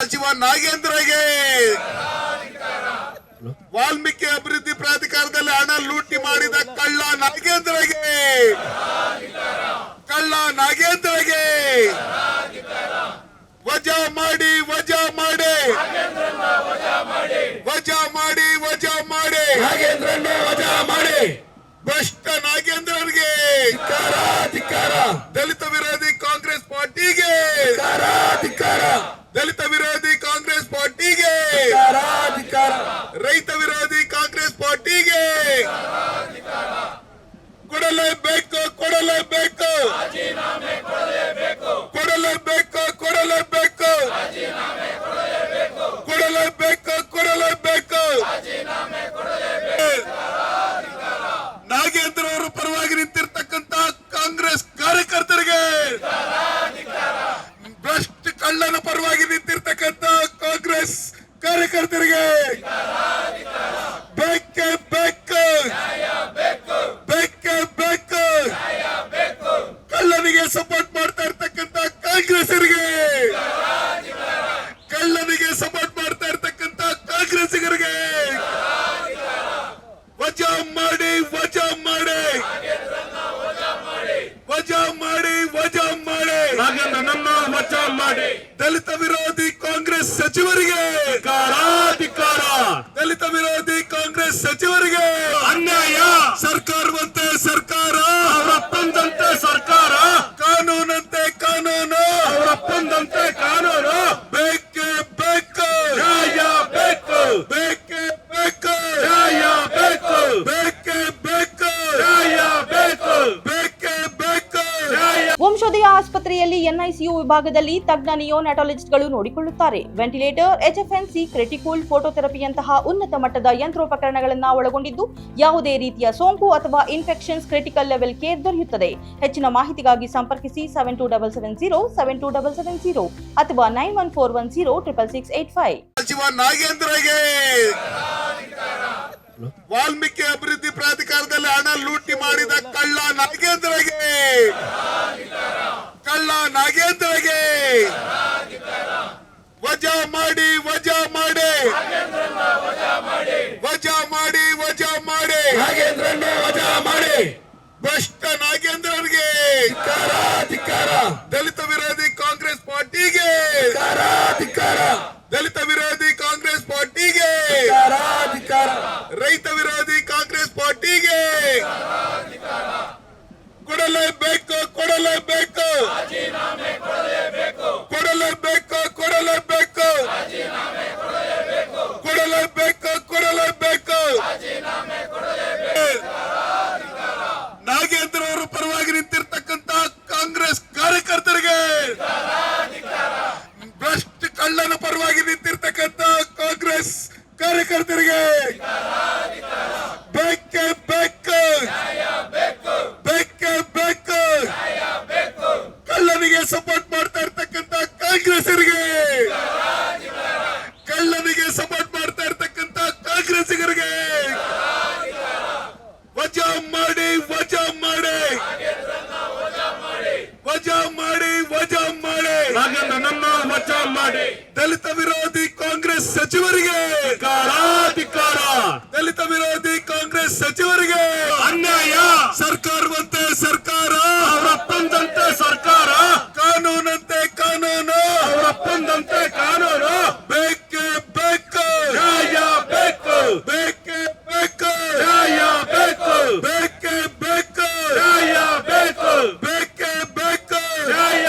ಸಚಿವ ನಾಗೇಂದ್ರಗೆ ವಾಲ್ಮೀಕಿ ಅಭಿವೃದ್ಧಿ ಪ್ರಾಧಿಕಾರದಲ್ಲಿ ಹಣ ಲೂಟಿ ಮಾಡಿದ ಕಳ್ಳ ನಾಗೇಂದ್ರಗೆ ವಜಾ ಮಾಡಿ ನಾಗೇಂದ್ರನ್ನ ವಜಾ ಮಾಡಿ ಭ್ರಷ್ಟ ನಾಗೇಂದ್ರನಿಗೆ ಧಿಕ್ಕಾರ ದಲಿತ ವಿರೋಧಿ ಕಾಂಗ್ರೆಸ್ ಪಾರ್ಟಿಗೆ ಧಿಕ್ಕಾರ ದಲಿತ ವಿರೋಧಿ ಕಾಂಗ್ರೆಸ್ ಪಾರ್ಟಿಗೆ ಧಿಕ್ಕಾರ ರೈತ ವಿರೋಧಿ ಕಾಂಗ್ರೆಸ್ ಪಾರ್ಟಿಗೆ ಕೊಡಲೇಬೇಕು ಕೊಡಲೇಬೇಕು ನಾಗೇಂದ್ರ ಅವರ ಪರವಾಗಿ ನಿಂತಿರ್ತಕ್ಕಂತ ಕಾಂಗ್ರೆಸ್ ಕಾರ್ಯಕರ್ತರಿಗೆ, ಭ್ರಷ್ಟ ಕಳ್ಳನ ಪರವಾಗಿ ನಿಂತಿರ್ತಕ್ಕಂತ ಕಾಂಗ್ರೆಸ್ ಕಾರ್ಯಕರ್ತರಿಗೆ ಬೇಕೇ ಬೇಕು, ಕಳ್ಳನಿಗೆ ಸಪೋರ್ಟ್ ಮಾಡ್ತಾ ಇರ್ತಕ್ಕಂತ ಕಾಂಗ್ರೆಸ್ಸರಿಗೆ, ಕಳ್ಳನಿಗೆ ಸಪೋರ್ಟ್ ಮಾಡ್ತಾ ಇರ್ತಕ್ಕಂತ ಕಾಂಗ್ರೆಸ್ಸಿಗರಿಗೆ ವಜಾ ಮಾಡಿ ನಾಗೇಂದ್ರನನ್ನ ವಜಾ ಮಾಡಿ ದಲಿತ ವಿರೋಧಿ ಕಾಂಗ್ರೆಸ್ ಸಚಿವರಿಗೆ, ದಲಿತ ವಿರೋಧಿ ಕಾಂಗ್ರೆಸ್ ಸಚಿವರಿಗೆ ಅನ್ಯಾಯ ಸರ್ಕಾರವಂತೆ ಸರ್ಕಾರ, ಅವರಪ್ಪಂದಂತೆ ಸರ್ಕಾರ, ಕಾನೂನಂತೆ ಕಾನೂನು, ಅವರಪ್ಪಂದಂತೆ ಕಾನೂನು, ಬೇಕೇ ಬೇಕು, ನ್ಯಾಯ ಬೇಕು, ಬೇಕೇ ಬೇಕು, ನ್ಯಾಯ ಬೇಕು, ಬೇಕೇ ಬೇಕು, ನ್ಯಾಯ ಬೇಕು, ಬೇಕೇ ಬೇಕು. ವಂಶೋದಯ ಆಸ್ಪತ್ರೆಯಲ್ಲಿ ಎನ್ಐಸಿಯು ವಿಭಾಗದಲ್ಲಿ ತಜ್ಞ ನಿಯೋನಾಟಾಲಜಿಸ್ಟ್ಗಳು ನೋಡಿಕೊಳ್ಳುತ್ತಾರೆ. ವೆಂಟಿಲೇಟರ್, ಎಚ್ಎಫ್ಎನ್ಸಿ, ಕ್ರಿಟಿಕಲ್ ಫೋಟೋಥೆರಪಿಯಂತಹ ಉನ್ನತ ಮಟ್ಟದ ಯಂತ್ರೋಪಕರಣಗಳನ್ನು ಒಳಗೊಂಡಿದ್ದು ಯಾವುದೇ ರೀತಿಯ ಸೋಂಕು ಅಥವಾ ಇನ್ಫೆಕ್ಷನ್ಸ್ ಕ್ರಿಟಿಕಲ್ ಲೆವೆಲ್ ಕೇರ್ ದೊರೆಯುತ್ತದೆ. ಹೆಚ್ಚಿನ ಮಾಹಿತಿಗಾಗಿ ಸಂಪರ್ಕಿಸಿ 7277072770 ಅಥವಾ 9141066685. ಸಚಿವ ನಾಗೇಂದ್ರಗೆ ವಾಲ್ಮೀಕಿ ಅಭಿವೃದ್ಧಿ ಪ್ರಾಧಿಕಾರದಲ್ಲಿ ಹಣ ಲೂಟಿ ಮಾಡಿದ ಕಳ್ಳ ನಾಗೇಂದ್ರಗೆ ವಜಾ ಮಾಡಿ ನಾಗೇಂದ್ರನ್ನ ವಜಾ ಮಾಡಿ ಭ್ರಷ್ಟ ನಾಗೇಂದ್ರನಿಗೆ ಧಿಕ್ಕಾರ ದಲಿತ ವಿರೋಧಿ ಕಾಂಗ್ರೆಸ್ ಪಾರ್ಟಿಗೆ, ಧಿಕ್ಕಾರ ದಲಿತ ವಿರೋಧಿ ಕಾಂಗ್ರೆಸ್ ಪಾರ್ಟಿಗೆ, ಧಿಕ್ಕಾರ ರೈತ ವಿರೋಧಿ ಕಾಂಗ್ರೆಸ್ ಪಾರ್ಟಿಗೆ ಕೊಡಲೇಬೇಕು ನಾಗೇಂದ್ರ ಅವರ ಪರವಾಗಿ ನಿಂತಿರ್ತಕ್ಕಂತ ಕಾಂಗ್ರೆಸ್ ಕಾರ್ಯಕರ್ತರಿಗೆ, ಭ್ರಷ್ಟ ಕಳ್ಳನ ಪರವಾಗಿ ನಿಂತಿರ್ತಕ್ಕಂತ ಕಾಂಗ್ರೆಸ್ ಕಾರ್ಯಕರ್ತರಿಗೆ ಬೇಕೇ ಬೇಕು, ಕಳ್ಳನಿಗೆ ಸಪೋರ್ಟ್ ಮಾಡ್ತಾ ಇರ್ತಕ್ಕಂತ ಕಾಂಗ್ರೆಸ್ಸರಿಗೆ, ಕಳ್ಳನಿಗೆ ಸಪೋರ್ಟ್ ಮಾಡ್ತಾ ಇರ್ತಕ್ಕಂತ ಕಾಂಗ್ರೆಸ್ಸಿಗರಿಗೆ ವಜಾ ಮಾಡಿ ನಾಗೇಂದ್ರನನ್ನ ವಜಾ ಮಾಡಿ ದಲಿತ ವಿರೋಧಿ ಕಾಂಗ್ರೆಸ್ ಸಚಿವರಿಗೆ, ಧಿಕ್ಕಾರ ದಲಿತ ವಿರೋಧಿ ಕಾಂಗ್ರೆಸ್ ಸಚಿವರಿಗೆ ಅನ್ಯಾಯ ಸರ್ಕಾರವಂತೆ